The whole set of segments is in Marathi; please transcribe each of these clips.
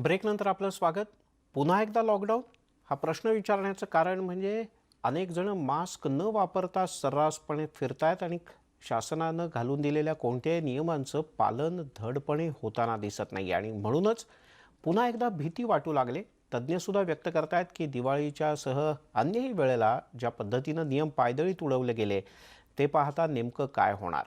ब्रेकनंतर आपलं स्वागत. पुन्हा एकदा लॉकडाऊन हा प्रश्न विचारण्याचं कारण म्हणजे अनेक जण मास्क न वापरता सर्रासपणे फिरतायत आणि शासनानं घालून दिलेल्या कोणत्याही नियमांचं पालन धडपणे होताना दिसत नाही आणि म्हणूनच पुन्हा एकदा भीती वाटू लागले. तज्ज्ञसुद्धा व्यक्त करतायत की दिवाळीच्या सह अन्यही वेळेला ज्या पद्धतीनं नियम पायदळीत उडवले गेले ते पाहता नेमकं काय होणार.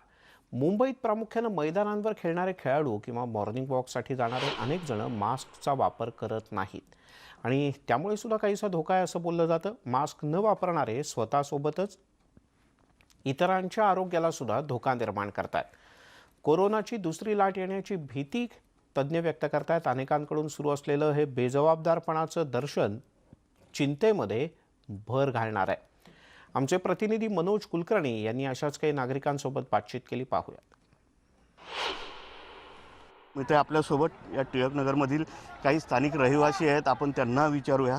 मुंबईत प्रामुख्यानं मैदानांवर खेळणारे खेळाडू किंवा मॉर्निंग वॉकसाठी जाणारे अनेक जण मास्कचा वापर करत नाहीत आणि त्यामुळे सुद्धा काहीसा धोका आहे असं बोललं जातं. मास्क न वापरणारे स्वतःसोबतच इतरांच्या आरोग्याला सुद्धा धोका निर्माण करतात. कोरोनाची दुसरी लाट येण्याची भीती तज्ज्ञ व्यक्त करतायत. अनेकांकडून सुरू असलेलं हे बेजबाबदारपणाचं दर्शन चिंतेमध्ये भर घालणार आहे. आमचे प्रतिनिधी मनोज कुलकर्णी यांनी अशाच काही नागरिकांसोबत बातचीत केली. पाहूयात. इथे आपल्यासोबत या टिळकनगरमधील काही स्थानिक रहिवासी आहेत. आपण त्यांना विचारूया.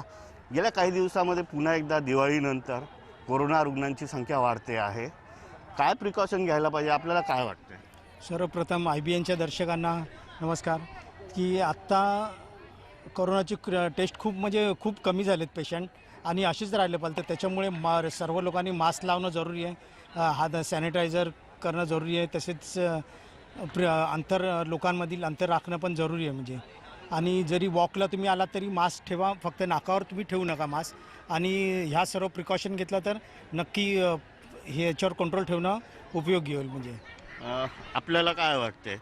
गेल्या काही दिवसामध्ये पुन्हा एकदा दिवाळीनंतर कोरोना रुग्णांची संख्या वाढते आहे. काय प्रिकॉशन घ्यायला पाहिजे, आपल्याला काय वाटतं? सर्वप्रथम IBNच्या दर्शकांना नमस्कार. की आत्ता कोरोनाची टेस्ट खूप कमी झालेत पेशंट आणि अशीच राहिले पाहिजे. तर त्याच्यामुळे सर्व लोकांनी मास्क लावणं जरुरी आहे, हात सॅनिटायझर करणं जरुरी आहे, तसेच लोकांमधील अंतर राखणं पण जरुरी आहे. म्हणजे आणि जरी वॉकला तुम्ही आलात तरी मास्क ठेवा, फक्त नाकावर तुम्ही ठेवू नका मास्क. आणि ह्या सर्व प्रिकॉशन घेतलं तर नक्की हे याच्यावर कंट्रोल ठेवणं उपयोगी होईल. म्हणजे आपल्याला काय वाटते,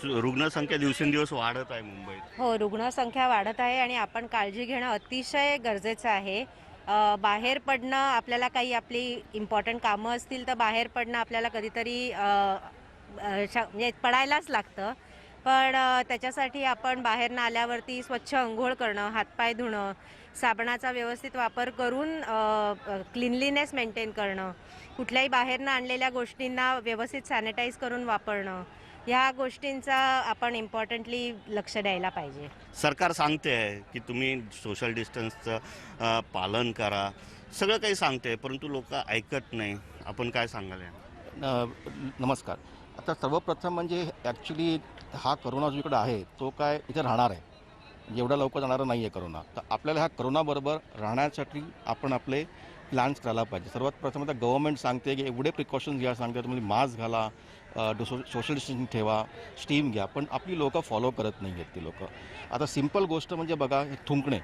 रुग्णसंख्या दिवसेंदिवस वाढत आहे मुंबईत? हो, रुग्णसंख्या वाढत आहे आणि आपण काळजी घेणं अतिशय गरजेचं आहे. बाहेर पडणं, आपल्याला काही आपली इम्पॉर्टंट कामं असतील तर बाहेर पडणं आपल्याला कधीतरी म्हणजे पडायलाच लागतं. पण त्याच्यासाठी आपण बाहेरनं आल्यावरती स्वच्छ अंघोळ करणं, हातपाय धुणं, साबणाचा व्यवस्थित वापर करून क्लिनलीनेस मेंटेन करणं, कुठल्याही बाहेरनं आणलेल्या गोष्टींना व्यवस्थित सॅनिटाईज करून वापरणं, ह्या गोष्टींचा आपण इम्पॉर्टंटली लक्ष द्यायला पाहिजे. सरकार सांगते आहे की तुम्ही सोशल डिस्टन्सचं पालन करा, सगळं काही सांगते, परंतु लोक ऐकत नाही. आपण काय सांगाल? नमस्कार. आता सर्वप्रथम म्हणजे ॲक्च्युली हा करोना जो इकडे आहे तो काय इथे राहणार आहे, एवढा लवकर जाणारा नाही आहे करोना. तर आपल्याला ह्या करोनाबरोबर राहण्यासाठी आपण आपले प्लॅन्स करायला पाहिजे. सर्वात प्रथम आता गव्हर्नमेंट सांगते की एवढे प्रिकॉशन्स घ्या, सांगते तुम्ही मास्क घाला, सोशल डिस्टन्सिंग ठेवा, स्टीम घ्या, पण आपली लोकं फॉलो करत नाही आहेत. ती लोकं आता सिम्पल गोष्ट म्हणजे बघा, हे थुंकणे.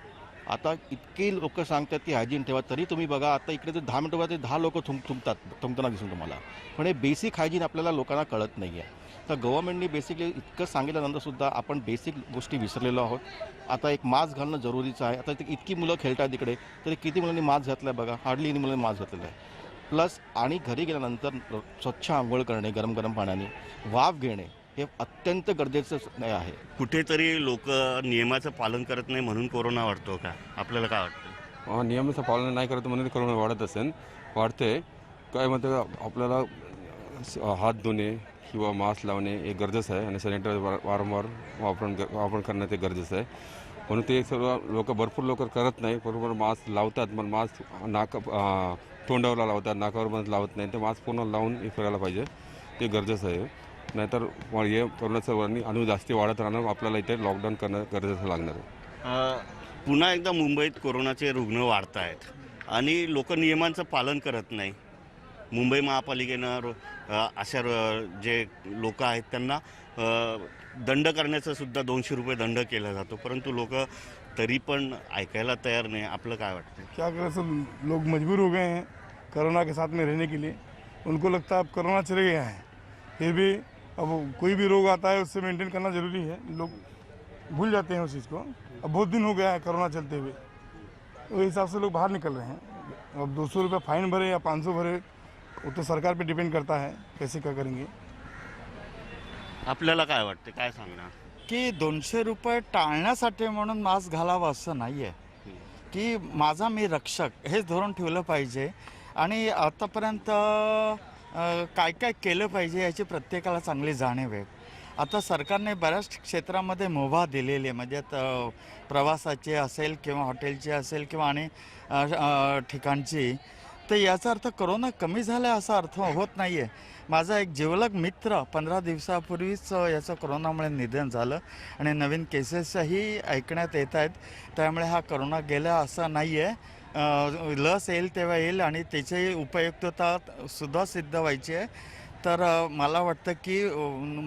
आता इतके लोक सांगतात की हायजीन ठेवा, तरी तुम्ही बघा आता इकडे जर 10 मिनिटं ते 10 लोक थुंकताना दिसून तुम्हाला. पण हे बेसिक हायजीन आपल्याला लोकांना कळत नाही आहे. तर गव्हर्नमेंटनी बेसिकली इतकं सांगितल्यानंतरसुद्धा आपण बेसिक गोष्टी विसरलेलो आहोत. आता एक मास्क घालणं जरुरीचं आहे. आता इतकी मुलं खेळतात इकडे, तरी किती मुलांनी मास्क घातला आहे बघा, हार्डली एनी मुलांनी मास्क घातलेला आहे. प्लस आणि घरी गेल्यानंतर स्वच्छ आंघोळ करणे, गरम पाण्याने वाफ घेणे हे अत्यंत गरजेचं आहे. कुठेतरी लोक नियमाचं पालन करत नाही म्हणून कोरोना वाढतो का? आपल्याला काय वाटतं? नियमाचं पालन नाही करत म्हणून कोरोना वाढते. काय म्हणतं, आपल्याला हात धुणे किंवा मास्क लावणे हे गरजेचं आहे आणि सॅनिटायझर वारंवार वापर करणं ते गरजेचं आहे. म्हणून ते सर्व भरपूर लोक करत नाही. बरोबर मास्क लावतात, पण मास्क तोंडावर लावतात, नाकावर पण लावत नाही. ते मास्क पूर्ण लावून फिरायला पाहिजे, ते गरजेचं आहे. नाहीतर हे कोरोनाचं अणू जास्ती वाढत राहणार, आपल्याला इथे लॉकडाऊन करणं गरजेचं लागणार आहे. पुन्हा एकदा मुंबईत कोरोनाचे रुग्ण वाढत आहेत आणि लोक नियमांचं पालन करत नाही. मुंबई महापालिकेनं अशा जे लोक आहेत त्यांना दंड करण्याचं सुद्धा 200 रुपये दंड केला जातो, परंतु लोक तरी पण ऐकायला तयार नाही. आपलं काय वाटतं? क्या करें, सब लोग मजबूर हो गए हैं कोरोना के साथ में रहने के लिए. उनको लगता है अब कोरोना चले गया है, फिर भी अब कोई भी रोग आता है उससे मेंटेन करना ज़रूरी है. लोग भूल जाते हैं उस चीज़ को. अब बहुत दिन हो गया है कोरोना चलते हुए, तो इस हिसाब से लोग बाहर निकल रहे हैं. अब 200 रुपये फाइन भरे या 500 भरे, वो तो सरकार पे डिपेंड करता है कैसे क्या करेंगे. आपल्याला काय वाटते, काय सांगणार? की 200 रुपये टाळण्यासाठी म्हणून मास्क घालावा असं नाही आहे. की माझा मी रक्षक हेच धोरण ठेवलं पाहिजे. आणि आतापर्यंत काय केलं पाहिजे याची प्रत्येकाला चांगली जाणीव आहे. आता सरकारने बऱ्याच क्षेत्रामध्ये मुभा दिलेली आहे, म्हणजे प्रवासाची असेल किंवा हॉटेलची असेल किंवा आणि ठिकाणची. तर याचा अर्थ करोना कमी झाला असा अर्थ होत नाही आहे. माझा एक जिवलग मित्र 15 दिवसापूर्वीच याचं करोनामुळे निधन झालं आणि नवीन केसेसही ऐकण्यात येत आहेत. त्यामुळे हा करोना गेला असं नाही आहे. लस येईल तेव्हा येईल आणि त्याची उपयुक्तता सुद्धा सिद्ध व्हायची आहे. तर मला वाटतं की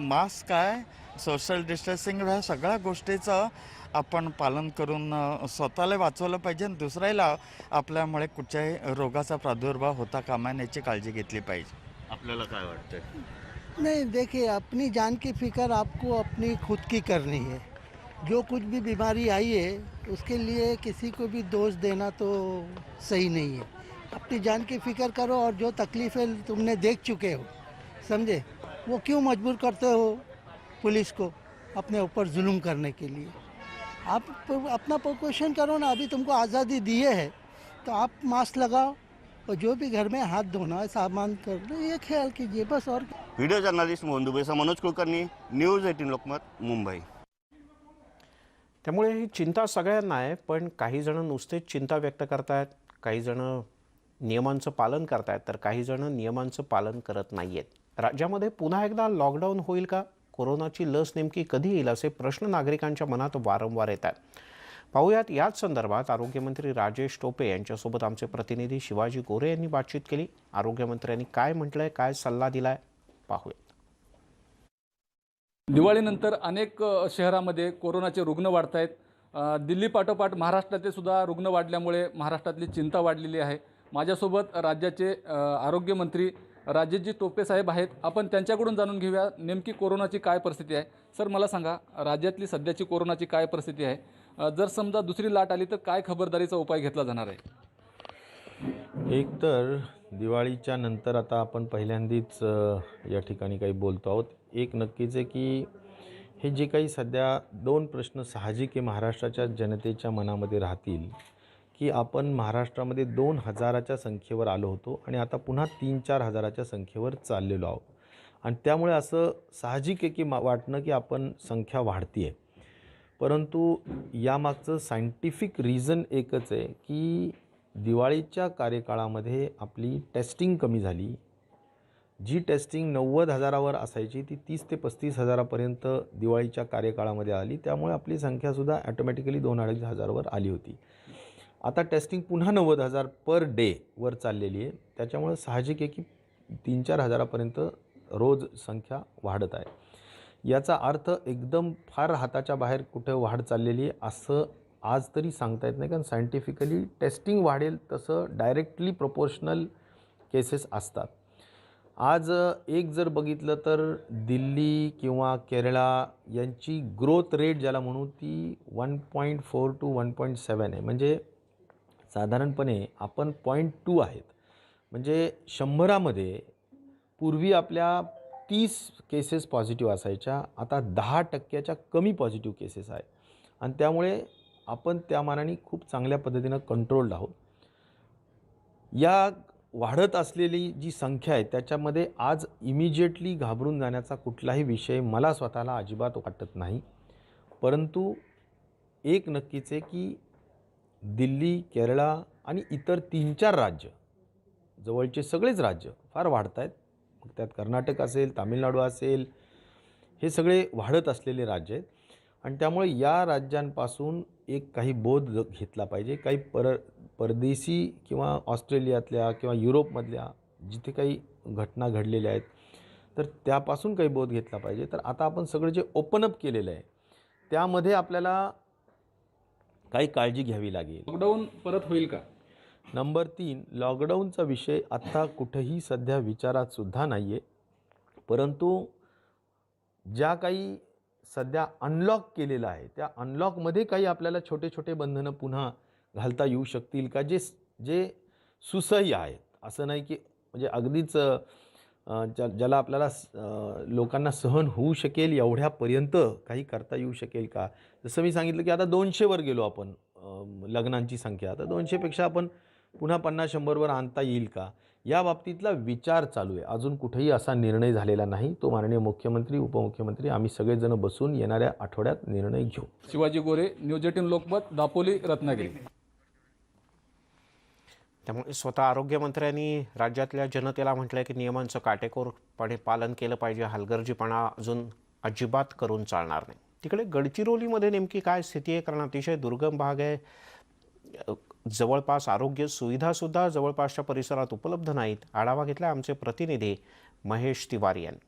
मास्क आहे, सोशल डिस्टन्सिंग ह्या सगळ्या गोष्टीचं आपण पालन करून स्वतःला वाचवलं पाहिजे आणि दुसऱ्याला आपल्यामुळे कुठच्याही रोगाचा प्रादुर्भाव होता कामा नये याची काळजी घेतली पाहिजे. आपल्याला काय वाटतंय? नहीं देखिए, अपनी जान की फिक्र आपको अपनी खुद की करनी है. जो कुछ भी बीमारी आई है उसके लिए किसी को भी दोष देना तो सही नहीं है. अपनी जान की फिक्र करो और जो तकलीफ़ें तुमने देख चुके हो, समझे, वो क्यों मजबूर करते हो पुलिस को अपने ऊपर जुल्म करने के लिए. आप अपना प्रिकॉशन करो ना. अभी तुमको आज़ादी दी है तो आप मास्क लगाओ और जो भी घर में हाथ धोना है सामान कर लो, ये ख्याल कीजिए बस. और व्हिडिओ जर्नलिस्ट मोहन दुबेसह मनोज कुलकर्णी, न्यूज 18 लोकमत, मुंबई. त्यामुळे ही चिंता सगळ्यांना आहे, पण काही जण नुसतेच चिंता व्यक्त करतायत, काही जण नियमांचं पालन करतायत, तर काही जण नियमांचं पालन करत नाही आहेत. राज्यामध्ये पुन्हा एकदा लॉकडाऊन होईल का? कोरोनाची लस नेमकी कधी येईल असे प्रश्न नागरिकांच्या मनात वारंवार येत आहेत. पाहूयात याच संदर्भात आरोग्यमंत्री राजेश टोपे यांच्यासोबत आमचे प्रतिनिधी शिवाजी गोरे यांनी बातचीत केली. आरोग्यमंत्र्यांनी काय म्हटलंय, काय सल्ला दिलाय, पाहूयात. दिवाळीनंतर अनेक शहरामध्ये कोरोनाचे रुग्ण वाढत आहेत. दिल्ली पाठोपाठ महाराष्ट्राचे सुद्धा रुग्ण वाढल्यामुळे महाराष्ट्रातली चिंता वाढलेली आहे. माझ्यासोबत राज्याचे आरोग्यमंत्री राजेशजी टोपे साहेब आहेत. आपण त्यांच्याकडून जाणून घेऊया नेमकी कोरोनाची काय परिस्थिती आहे. सर, मला सांगा, राज्यातली सध्याची कोरोनाची काय परिस्थिती आहे? जर समजा दुसरी लाट आली तर काय खबरदारीचा उपाय घेतला जाणार आहे? एक तर दिवाळीच्या नंतर आता आपण पहिल्यांदाच या ठिकाणी काही बोलतो आहोत. एक नक्कीच आहे की हे जे काही सध्या दोन प्रश्न साहजिक आहे महाराष्ट्राच्या जनतेच्या मनामध्ये राहतील की आपण महाराष्ट्रामध्ये 2000च्या संख्येवर आलो होतो आणि आता पुन्हा 3-4 हजाराच्या संख्येवर चाललेलो आहोत. आणि त्यामुळे असं साहजिक आहे की वाटणं की आपण संख्या वाढती आहे. परंतु यामागचं सायंटिफिक रिझन एकच आहे की दिवाळीच्या कार्यकाळामध्ये आपली टेस्टिंग कमी झाली. जी टेस्टिंग 90,000वर असायची ती 30 ते 35,000पर्यंत दिवाळीच्या कार्यकाळामध्ये आली. त्यामुळे आपली संख्यासुद्धा ॲटोमॅटिकली 2-2.5 हजारवर आली होती. आता टेस्टिंग पुन्हा 90,000 पर डे वर चाललेली आहे. त्याच्यामुळे साहजिक आहे की 3-4 हजारापर्यंत रोज संख्या वाढत आहे. याचा अर्थ एकदम फार हाताच्या बाहेर कुठे वाढ चाललेली आहे असं आज तरी सांगता येत नाही, कारण सायंटिफिकली टेस्टिंग वाढेल तसं डायरेक्टली प्रोपोर्शनल केसेस असतात. आज एक जर बघितलं तर दिल्ली किंवा केरळा यांची ग्रोथ रेट ज्याला म्हणू ती 1.4 to 1.7 आहे. म्हणजे साधारणपणे आपण 0.2 आहेत. म्हणजे 100मध्ये पूर्वी आपल्या 30 केसेस पॉझिटिव्ह असायच्या, आता 10% कमी पॉझिटिव्ह केसेस आहेत. आणि त्यामुळे आपण त्या मानाने खूप चांगल्या पद्धतीनं कंट्रोल्ड आहोत. या वाढत असलेली जी संख्या आहे त्याच्यामध्ये आज इमिजिएटली घाबरून जाण्याचा कुठलाही विषय मला स्वतःला अजिबात वाटत नाही. परंतु एक नक्कीच आहे की दिल्ली, केरळा आणि इतर 3-4 राज्य, जवळचे सगळेच राज्य फार वाढत आहेत. मग त्यात कर्नाटक असेल, तामिळनाडू असेल, हे सगळे वाढत असलेले राज्य आहेत. आणि त्यामुळे या राज्यांपासून एक काही बोध घेतला पाहिजे. काही परदेशी किंवा ऑस्ट्रेलियातल्या किंवा युरोपमधल्या जिथे काही घटना घडलेल्या आहेत तर त्यापासून काही बोध घेतला पाहिजे. तर आता आपण सगळं जे ओपन अप केलेलं आहे त्यामध्ये आपल्याला काही काळजी घ्यावी लागेल. लॉकडाऊन परत होईल का? नंबर 3, लॉकडाऊनचा विषय आत्ता कुठेही सध्या विचारात सुद्धा नाही आहे. परंतु ज्या काही सध्या अनलॉक केलेलं आहे त्या अनलॉकमध्ये काही आपल्याला छोटे छोटे बंधनं पुन्हा घालता येऊ शकतील का, जे सुसह्य आहेत. असं नाही की म्हणजे अगदीच ज्याला आपल्याला लोकांना सहन होऊ शकेल एवढ्यापर्यंत काही करता येऊ शकेल का. जसं मी सांगितलं की आता 200वर गेलो आपण लग्नांची संख्या, आता 200पेक्षा आपण पुन्हा 50-100वर आणता येईल का, या बाबतीतला विचार चालू आहे. अजून कुठेही असा निर्णय झालेला नाही. तो माननीय मुख्यमंत्री, उपमुख्यमंत्री आम्ही सगळेजण बसून येणाऱ्या आठवड्यात निर्णय घेऊ. शिवाजी गोरे, न्यूज 18 लोकमत, दापोली, रत्नागिरी. त्यामुळे स्वतः आरोग्यमंत्र्यांनी राज्यातल्या जनतेला म्हटलं आहे की नियमांचं काटेकोरपणे पालन केलं पाहिजे. हलगर्जीपणा अजून अजिबात करून चालणार नाही. तिकडे गडचिरोलीमध्ये नेमकी काय स्थिती आहे, कारण अतिशय दुर्गम भाग आहे. जवळपास आरोग्य सुविधासुद्धा जवळपासच्या परिसरात उपलब्ध नाहीत. आढावा घेतला आमचे प्रतिनिधी महेश तिवारी यांनी.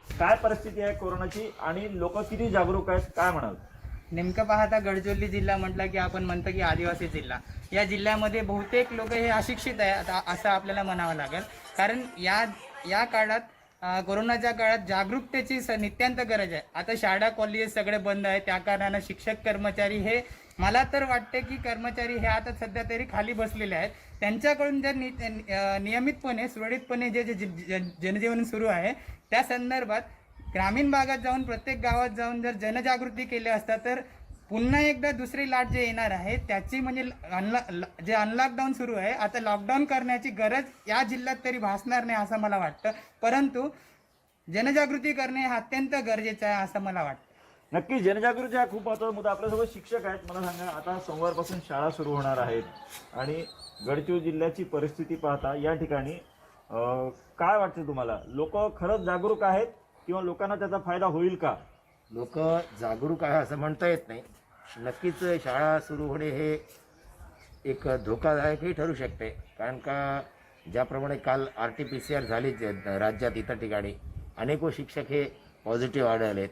काय परिस्थिती आहे कोरोनाची आणि लोक किती जागरूक आहेत, काय म्हणाल? नेमकं पाहता गडचिरोली जिल्हा म्हटलं की आपण म्हणतो की आदिवासी जिल्हा. या जिल्ह्यामध्ये बहुतेक लोक हे अशिक्षित आहे आता असं आपल्याला म्हणावं लागेल. कारण या काळात कोरोनाच्या काळात जागरूकतेची नित्यांत गरज आहे. आता शाळा कॉलेजेस सगळे बंद आहे, त्या कारणानं शिक्षक कर्मचारी हे मला तर वाटते की कर्मचारी हे आता सध्या तरी खाली बसलेले आहेत. त्यांच्याकडून जर नियमितपणे सुरळीतपणे जे जनजीवन सुरू आहे त्या संदर्भात ग्रामीण भागात जाऊन प्रत्येक गावात जाऊन जर जनजागृती केली असता तर पुन्हा एकदा दुसरी लाट जे येणार आहे त्याची म्हणजे जे अनलॉकडाऊन सुरू आहे आता लॉकडाऊन करण्याची गरज या जिल्ह्यात तरी भासणार नाही असं मला वाटतं. परंतु जनजागृती करणे हे अत्यंत गरजेचं आहे असं मला वाटतं. नक्की जनजागृती हा खूप महत्त्वाचा मुद्दा. आपल्यासोबत शिक्षक आहेत. मला सांगा, आता सोमवारपासून शाळा सुरू होणार आहेत आणि गडचिरोली जिल्ह्याची परिस्थिती पाहता या ठिकाणी काय वाटतं तुम्हाला? लोक खरंच जागरूक आहेत किंवा लोकांना त्याचा फायदा होईल का? लोक जागरूक आहे असं म्हणता येत नाही. नक्कीच शाळा सुरू होणे हे एक धोकादायकही ठरू शकते. कारण का ज्याप्रमाणे काल RT-PCR झाली राज्यात इतर ठिकाणी अनेको शिक्षक हे पॉझिटिव्ह आढळलेत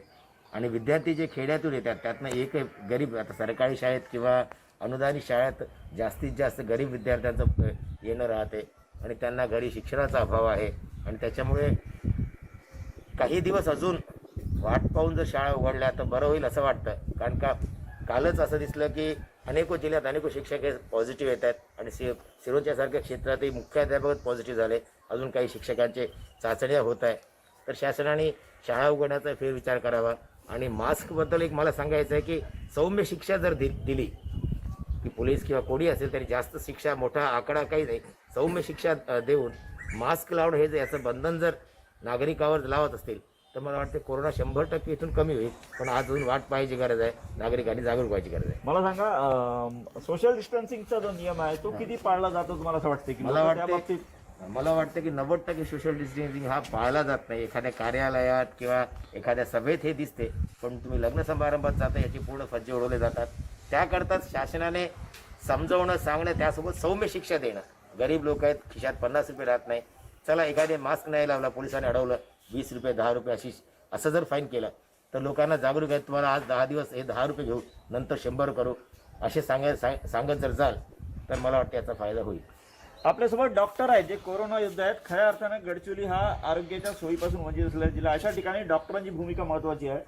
आणि विद्यार्थी जे खेड्यातून येतात त्यातनं एक गरीब, आता सरकारी शाळेत किंवा अनुदानित शाळेत जास्तीत जास्त गरीब विद्यार्थ्यांचं येणं राहते आणि त्यांना घरी शिक्षणाचा अभाव आहे आणि त्याच्यामुळे काही दिवस अजून वाट पाहून जर शाळा उघडल्या तर बरं होईल असं वाटतं. कारण का कालच असं दिसलं की अनेको जिल्ह्यात अनेको शिक्षक हे पॉझिटिव्ह येत आहेत आणि सिरोंच्यासारख्या क्षेत्रातही मुख्याध्यापक पॉझिटिव्ह झाले. अजून काही शिक्षकांचे चाचण्या होत आहे. तर शासनाने शाळा उघडण्याचा फेरविचार करावा आणि मास्कबद्दल एक मला सांगायचं आहे की सौम्य शिक्षा जर दिली की पोलीस किंवा कोणी असेल तरी जास्त शिक्षा, मोठा आकडा काही नाही, सौम्य शिक्षा देऊन मास्क लावणं हे याचं बंधन जर नागरिकावर लावत असतील तर मला वाटते कोरोना 100% इथून कमी होईल. पण अजून वाट पाहायची गरज आहे, नागरिकांनी जागरूक व्हायची गरज आहे. मला सांगा, सोशल डिस्टन्सिंगचा जो नियम आहे तो किती पाळला जातो तुम्हाला असं वाटतं? की मला वाटतं की 90% सोशल डिस्टन्सिंग हा पाळला जात नाही. एखाद्या कार्यालयात किंवा एखाद्या सभेत हे दिसते, पण तुम्ही लग्न समारंभात जाता याची पूर्ण फज्जे उडवले जातात. त्याकरताच शासनाने समजवणं, सांगणं, त्यासोबत सौम्य शिक्षा देणं. गरीब लोक आहेत, खिशात 50 रुपये राहत नाही, चला एखादे मास्क नाही लावला, पोलिसांनी अडवलं, 20 रुपये 10 रुपये असं जर फाईन केलं तर लोकांना जागरूक आहेत. तुम्हाला आज 10 दिवस हे 10 रुपये घेऊ, नंतर 100 करू असे सांगत जर जाल तर मला वाटतं याचा फायदा होईल. आपल्यासोबत डॉक्टर आहेत जे कोरोना योद्धा आहेत. खऱ्या अर्थाने गडचिरोली हा आरोग्याच्या सोयीपासून वंचित असलेला जिल्हा. अशा ठिकाणी डॉक्टरांची भूमिका महत्त्वाची आहे.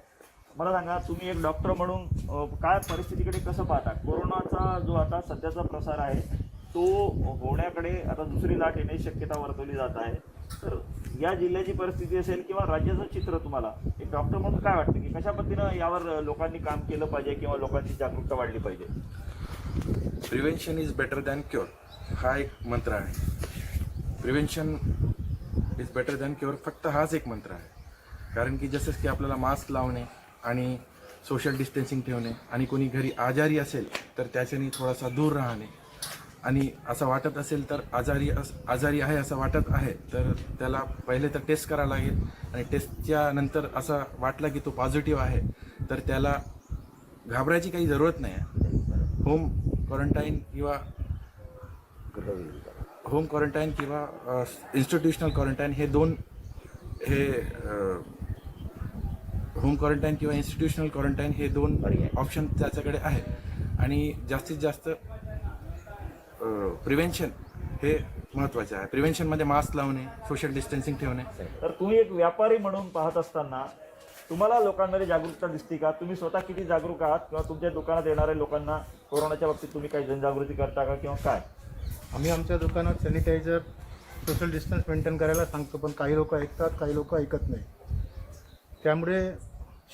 मला सांगा, तुम्ही एक डॉक्टर म्हणून काय परिस्थितीकडे कसं पाहता? कोरोनाचा जो आता सध्याचा प्रसार आहे तो होण्याकडे आता दुसरी लाट येण्याची शक्यता वर्तवली जात आहे. तर या जिल्ह्याची परिस्थिती असेल किंवा राज्याचं चित्र तुम्हाला एक डॉक्टर म्हणून काय वाटतं की कशा पद्धतीनं यावर लोकांनी काम केलं पाहिजे किंवा लोकांची जागरूकता वाढली पाहिजे? Prevention is better than cure हा एक मंत्र आहे. Prevention is better than cure फक्त हाच एक मंत्र आहे. कारण की जसं की आपल्याला मास्क लावणे आणि सोशल डिस्टन्सिंग ठेवणे आणि कोणी घरी आजारी असेल तर त्याच्यानी थोडासा दूर राहणे आणि असं वाटत असेल तर आजारी आहे असं वाटत आहे तर त्याला पहिले तर टेस्ट करावं लागेल आणि टेस्टच्या नंतर असं वाटलं की तो पॉझिटिव्ह आहे तर त्याला घाबरायची काही जरूरत नाही आहे. होम क्वारंटाईन किंवा इन्स्टिट्यूशनल क्वारंटाईन हे दोन होम क्वारंटाईन किंवा इन्स्टिट्यूशनल क्वारंटाईन हे दोन ऑप्शन त्याच्याकडे आहेत आणि जास्तीत जास्त प्रिव्हेन्शन हे महत्त्वाचे आहे. प्रिव्हेन्शनमध्ये मास्क लावणे, सोशल डिस्टन्सिंग ठेवणे. तर तुम्ही एक व्यापारी म्हणून पाहत असताना तुम्हाला लोकांमध्ये जागरूकता दिसते का? तुम्ही स्वतः किती जागरूक आहात किंवा तुमच्या दुकानात येणाऱ्या लोकांना कोरोनाच्या बाबतीत तुम्ही काही जनजागृती करता का किंवा काय? आम्ही आमच्या दुकानात सॅनिटायझर, सोशल डिस्टन्स मेंटेन करायला सांगतो, पण काही लोक ऐकतात, काही लोक ऐकत नाही. त्यामुळे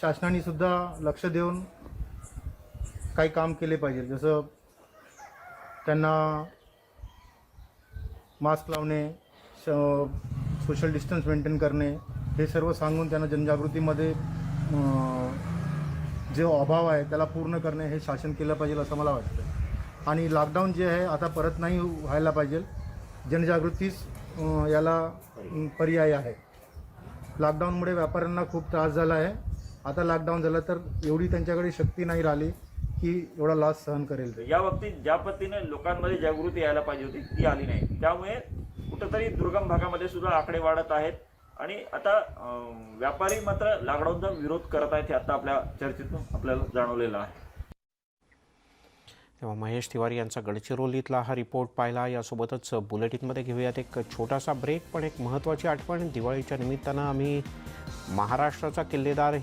शासनाने सुद्धा लक्ष देऊन काही काम केले पाहिजे. जसं त्यांना मास्क लावणे, सोशल डिस्टन्स मेंटेन करणे हे सर्व सांगून त्यांना जनजागृतीमध्ये जो अभाव आहे त्याला पूर्ण करणे हे शासन केलं पाहिजे असं मला वाटतं. आणि लॉकडाऊन जे आहे आता परत नाही व्हायला पाहिजे. जनजागृतीच याला पर्याय आहे. लॉकडाऊनमुळे व्यापाऱ्यांना खूप त्रास झाला आहे. आता लॉकडाऊन झालं तर एवढी त्यांच्याकडे शक्ती नाही राहिली की एवढा लॉस सहन करेल. या बाबतीत ज्या पद्धतीने लोकांमध्ये जागृती यायला पाहिजे होती ती आली नाही. त्यामुळे कुठंतरी दुर्गम भागामध्ये सुद्धा आकडे वाढत आहेत आणि आता व्यापारी मात्र लॉकडाऊनचा विरोध करत आहेत हे आता आपल्या चर्चेतून आपल्याला जाणवलेलं आहे. तेव्हा महेश तिवारी यांचा गडचिरोलीतला हा रिपोर्ट पाहिला. यासोबतच बुलेटिनमध्ये घेऊयात एक छोटासा ब्रेक, पण एक महत्त्वाची आठवण. दिवाळीच्या निमित्तानं आम्ही महाराष्ट्राचा किल्लेदार ही